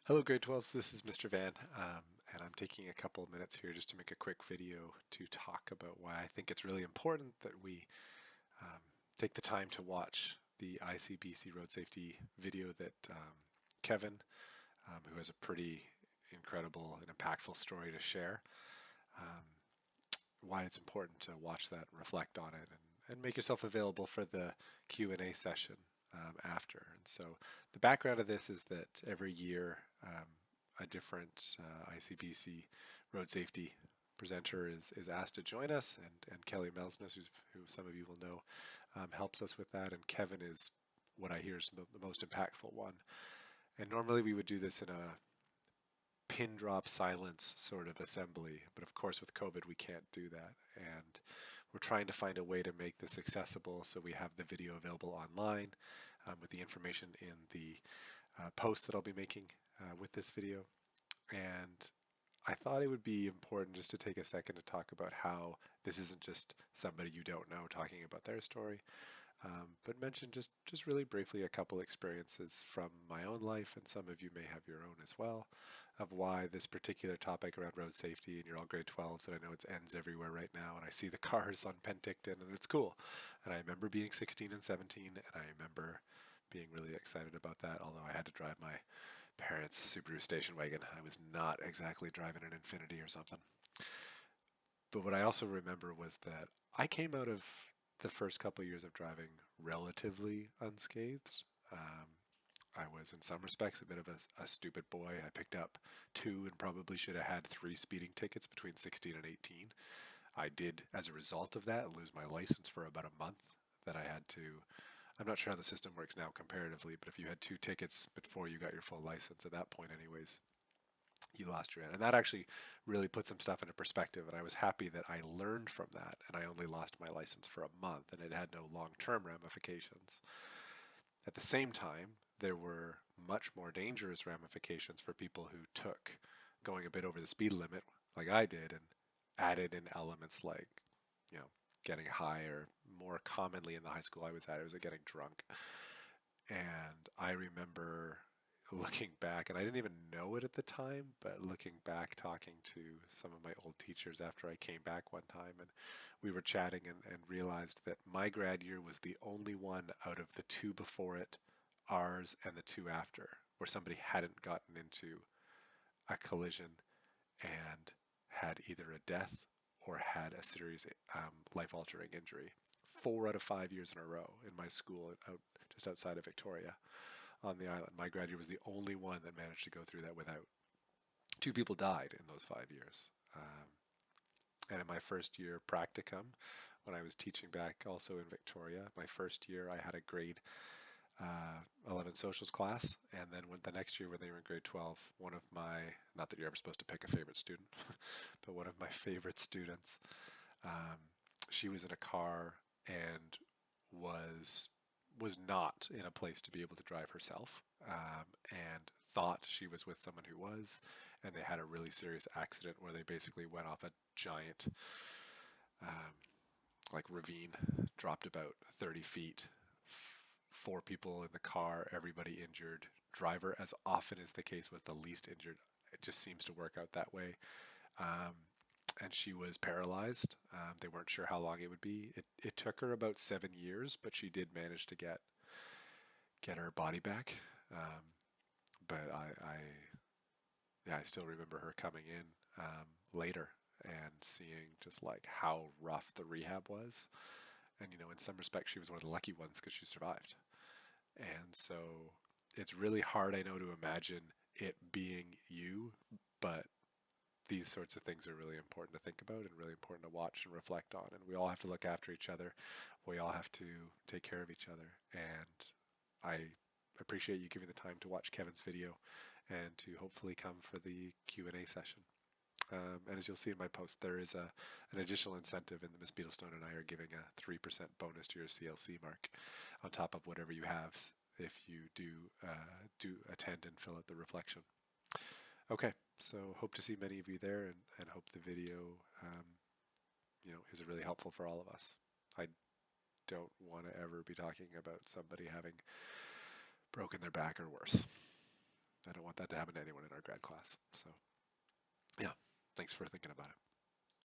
Hello, grade 12s. This is Mr. Van, and I'm taking a couple of minutes here just to make a quick video to talk about why I think it's really important that we um, take the time to watch the ICBC road safety video that Kevin, who has a pretty incredible and impactful story to share, um, why it's important to watch that and reflect on it and make yourself available for the Q&A session after. And so the background of this is that every year a different ICBC road safety presenter is asked to join us, and Kelly Melsness, who some of you will know, helps us with that, and Kevin is what I hear is the most impactful one. And normally we would do this in a pin drop silence sort of assembly, but of course with COVID we can't do that, and we're trying to find a way to make this accessible, so we have the video available online with the information in the post that I'll be making with this video. And I thought it would be important just to take a second to talk about how this isn't just somebody you don't know talking about their story, but mention just really briefly a couple experiences from my own life, and some of you may have your own as well, of why this particular topic around road safety, and you're all grade 12s, and I know it's ends everywhere right now, and I see the cars on Penticton, and it's cool. And I remember being 16 and 17, and I remember being really excited about that, although I had to drive my parents' Subaru station wagon. I was not exactly driving an Infiniti or something. But what I also remember was that I came out of the first couple of years of driving relatively unscathed. I was, in some respects, a bit of a stupid boy. I picked up two and probably should have had three speeding tickets between 16 and 18. I did, as a result of that, lose my license for about a month. That I had to. I'm not sure how the system works now comparatively, but if you had two tickets before you got your full license, at that point, anyways, you lost your end. And that actually really put some stuff into perspective. And I was happy that I learned from that, and I only lost my license for a month, and it had no long-term ramifications. At the same time, there were much more dangerous ramifications for people who took going a bit over the speed limit, like I did, and added in elements like, you know, getting high, or more commonly in the high school I was at, it was getting drunk. And I remember looking back, and I didn't even know it at the time, but looking back, talking to some of my old teachers after I came back one time, and we were chatting and realized that my grad year was the only one out of the two before it, ours, and the two after, where somebody hadn't gotten into a collision and had either a death or had a serious life-altering injury. 4 out of 5 years in a row in my school out just outside of Victoria on the island. My grad year was the only one that managed to go through that without. Two people died in those 5 years. And in my first year practicum, when I was teaching back also in Victoria, my first year I had a grade 11 socials class, and then when the next year when they were in grade 12, one of my, not that you're ever supposed to pick a favorite student, but one of my favorite students, um, she was in a car and was not in a place to be able to drive herself, and thought she was with someone who was, and they had a really serious accident where they basically went off a giant um, like ravine, dropped about 30 feet, four people in the car, everybody injured. Driver, as often is the case, was the least injured. It just seems to work out that way. Um, and she was paralyzed. They weren't sure how long it would be. It took her about 7 years, but she did manage to get her body back. But yeah, I still remember her coming in later and seeing just like how rough the rehab was. And in some respects, she was one of the lucky ones because she survived. And so it's really hard, I know, to imagine it being you, but these sorts of things are really important to think about and really important to watch and reflect on. And we all have to look after each other. We all have to take care of each other. And I appreciate you giving the time to watch Kevin's video and to hopefully come for the Q&A session. And as you'll see in my post, there is an additional incentive, and Miss Beetlestone and I are giving a 3% bonus to your CLC mark on top of whatever you have if you do attend and fill out the reflection. Okay, so hope to see many of you there, and hope the video is really helpful for all of us. I don't want to ever be talking about somebody having broken their back or worse. I don't want that to happen to anyone in our grad class. So, yeah, thanks for thinking about it.